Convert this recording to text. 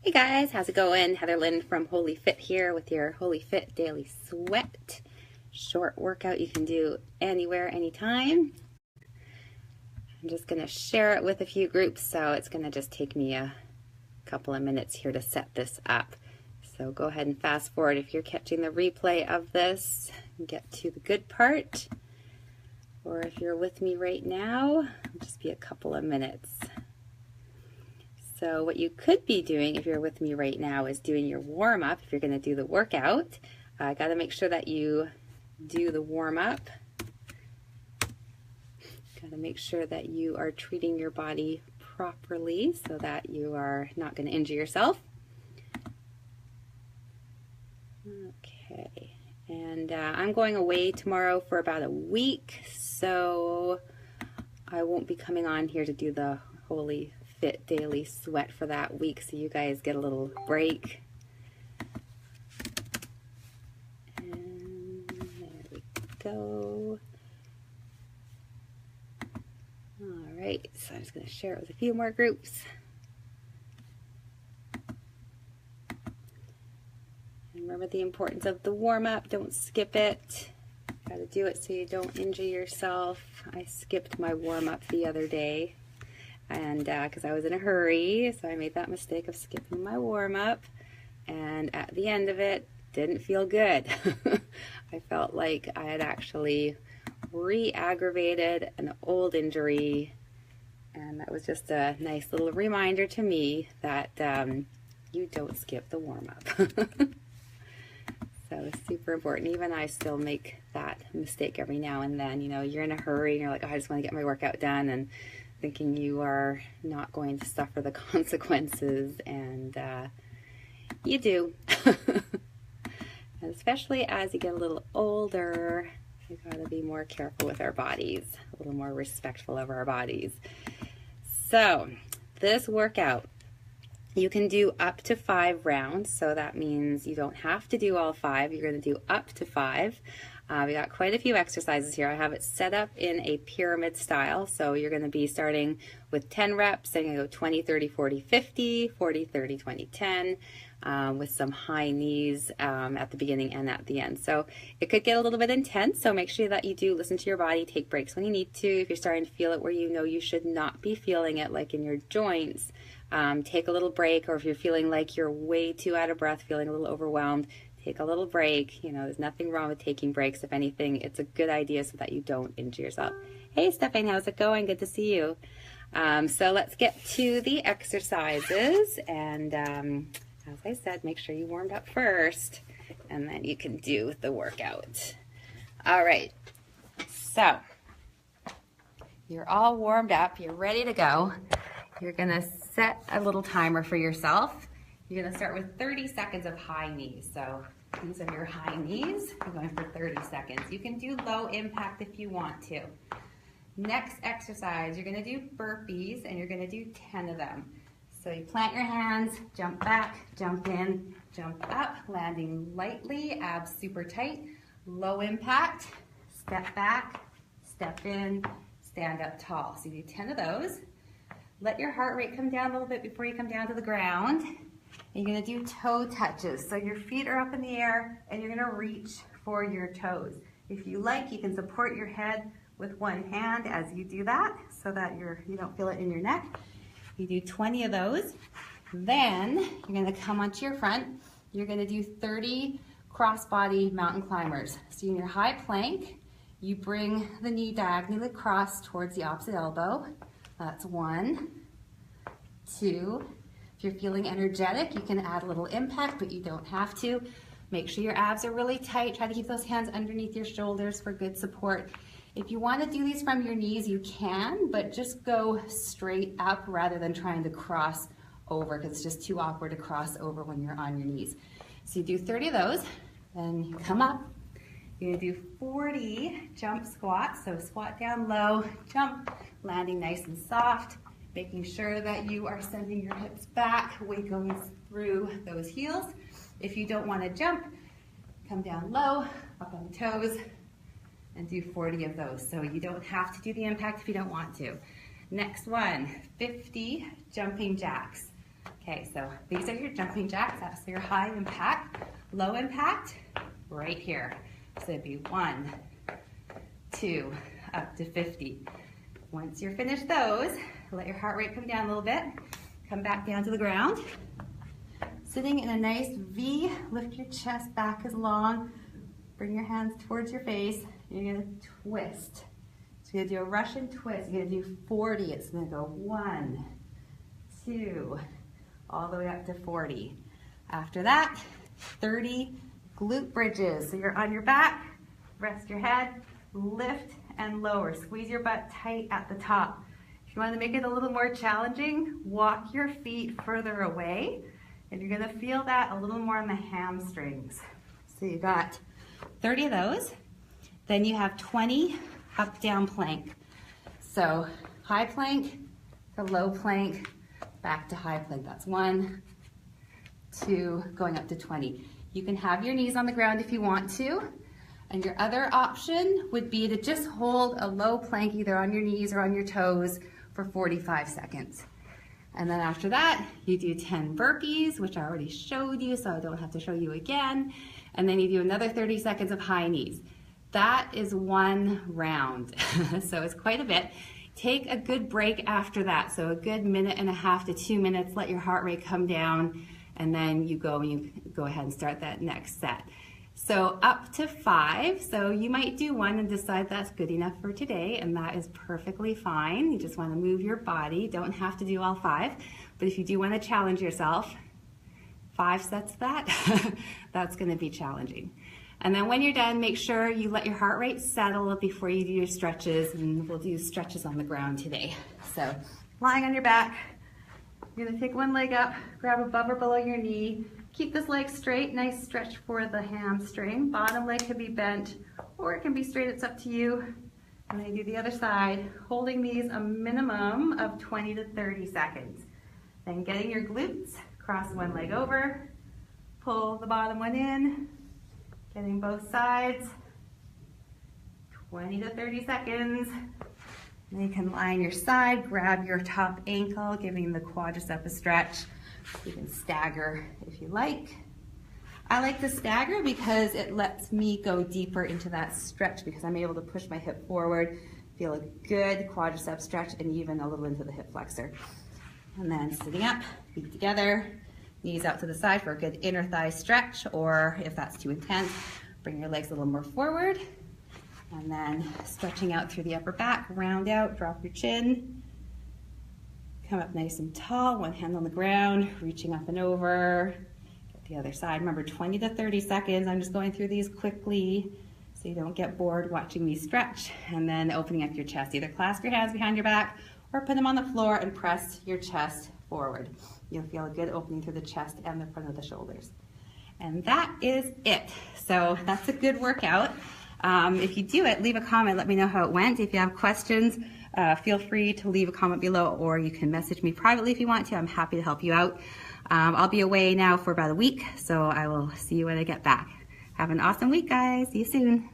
Hey guys, how's it going? Heather Lynn from Wholey Fit here with your Wholey Fit Daily Sweat. Short workout you can do anywhere, anytime. I'm just going to share it with a few groups, so it's going to just take me a couple of minutes here to set this up. So go ahead and fast forward if you're catching the replay of this and get to the good part. Or if you're with me right now, it'll just be a couple of minutes. So what you could be doing if you're with me right now is doing your warm-up. If you're going to do the workout, got to make sure that you do the warm-up. Got to make sure that you are treating your body properly so that you are not going to injure yourself. Okay, and I'm going away tomorrow for about a week, so I won't be coming on here to do the Wholey Fit Daily Sweat for that week, so you guys get a little break. And there we go. All right, so I'm just going to share it with a few more groups. And remember the importance of the warm-up. Don't skip it. Got to do it so you don't injure yourself. I skipped my warm-up the other day, and because I was in a hurry, so I made that mistake of skipping my warm-up, and at the end of it, didn't feel good. I felt like I had actually re-aggravated an old injury, and that was just a nice little reminder to me that you don't skip the warm-up. So it's super important. Even I still make that mistake every now and then. You know, you're in a hurry and you're like, oh, I just want to get my workout done, and thinking you are not going to suffer the consequences, and you do. And especially as you get a little older, we've got to be more careful with our bodies, a little more respectful of our bodies. So this workout, you can do up to 5 rounds, so that means you don't have to do all 5. You're going to do up to 5. We got quite a few exercises here. I have it set up in a pyramid style, so you're going to be starting with 10 reps, then you go 20, 30, 40, 50, 40, 30, 20, 10, with some high knees at the beginning and at the end. So it could get a little bit intense, so make sure that you do listen to your body, take breaks when you need to. If you're starting to feel it where you know you should not be feeling it, like in your joints, take a little break, or if you're feeling like you're way too out of breath, feeling a little overwhelmed, take a little break. You know, there's nothing wrong with taking breaks. If anything, it's a good idea so that you don't injure yourself. Hey, Stephanie, how's it going? Good to see you. So let's get to the exercises. And as I said, make sure you warmed up first, and then you can do the workout. All right. So you're all warmed up. You're ready to go. You're going to set a little timer for yourself. You're going to start with 30 seconds of high knees. So these are your high knees. You're going for 30 seconds. You can do low impact if you want to. Next exercise, you're going to do burpees, and you're going to do 10 of them. So you plant your hands, jump back, jump in, jump up, landing lightly, abs super tight, low impact, step back, step in, stand up tall. So you do 10 of those. Let your heart rate come down a little bit before you come down to the ground. And you're going to do toe touches. So your feet are up in the air, and you're going to reach for your toes. If you like, you can support your head with one hand as you do that, so that you don't feel it in your neck. You do 20 of those. Then you're going to come onto your front. You're going to do 30 crossbody mountain climbers. So in your high plank, you bring the knee diagonally across towards the opposite elbow. That's 1, 2. If you're feeling energetic, you can add a little impact, but you don't have to. Make sure your abs are really tight. Try to keep those hands underneath your shoulders for good support. If you want to do these from your knees, you can, but just go straight up rather than trying to cross over, because it's just too awkward to cross over when you're on your knees. So you do 30 of those, then you come up. You're going to do 40 jump squats. So squat down low, jump, landing nice and soft, making sure that you are sending your hips back, weight going through those heels. If you don't want to jump, come down low, up on the toes, and do 40 of those. So you don't have to do the impact if you don't want to. Next one, 50 jumping jacks. Okay, so these are your jumping jacks. That's your high impact. Low impact, right here. So it'd be 1, 2, up to 50. Once you're finished those, let your heart rate come down a little bit. Come back down to the ground. Sitting in a nice V, lift your chest back as long. Bring your hands towards your face. You're gonna twist. So you're gonna do a Russian twist. You're gonna do 40. It's gonna go 1, 2, all the way up to 40. After that, 30 glute bridges. So you're on your back, rest your head, lift and lower. Squeeze your butt tight at the top. If you want to make it a little more challenging, walk your feet further away, and you're gonna feel that a little more in the hamstrings. So you got 30 of those. Then you have 20 up down plank. So high plank to low plank, back to high plank. That's 1, 2, going up to 20. You can have your knees on the ground if you want to. And your other option would be to just hold a low plank either on your knees or on your toes for 45 seconds. And then after that, you do 10 burpees, which I already showed you, so I don't have to show you again. And then you do another 30 seconds of high knees. That is 1 round, so it's quite a bit. Take a good break after that, so a good 1.5 to 2 minutes, let your heart rate come down, and then you go ahead and start that next set. So up to 5, so you might do 1 and decide that's good enough for today, and that is perfectly fine. You just want to move your body, don't have to do all 5, but if you do want to challenge yourself, 5 sets of that, that's going to be challenging. And then when you're done, make sure you let your heart rate settle before you do your stretches, and we'll do stretches on the ground today. So lying on your back, you're gonna take one leg up, grab above or below your knee, keep this leg straight, nice stretch for the hamstring. Bottom leg can be bent or it can be straight, it's up to you. And then you do the other side, holding these a minimum of 20 to 30 seconds. Then getting your glutes, cross one leg over, pull the bottom one in, getting both sides, 20 to 30 seconds. Then you can lie on your side, grab your top ankle, giving the quadricep a stretch. You can stagger if you like. I like to stagger because it lets me go deeper into that stretch because I'm able to push my hip forward, feel a good quadricep stretch, and even a little into the hip flexor. And then sitting up, feet together, knees out to the side for a good inner thigh stretch, or if that's too intense, bring your legs a little more forward. And then stretching out through the upper back, round out, drop your chin. Come up nice and tall, one hand on the ground, reaching up and over. Get the other side. Remember, 20 to 30 seconds. I'm just going through these quickly so you don't get bored watching me stretch. And then opening up your chest. Either clasp your hands behind your back or put them on the floor and press your chest forward. You'll feel a good opening through the chest and the front of the shoulders. And that is it. So that's a good workout. If you do it, leave a comment, let me know how it went. If you have questions, feel free to leave a comment below, or you can message me privately if you want to. I'm happy to help you out. I'll be away now for about a week, so I will see you when I get back. Have an awesome week, guys. See you soon.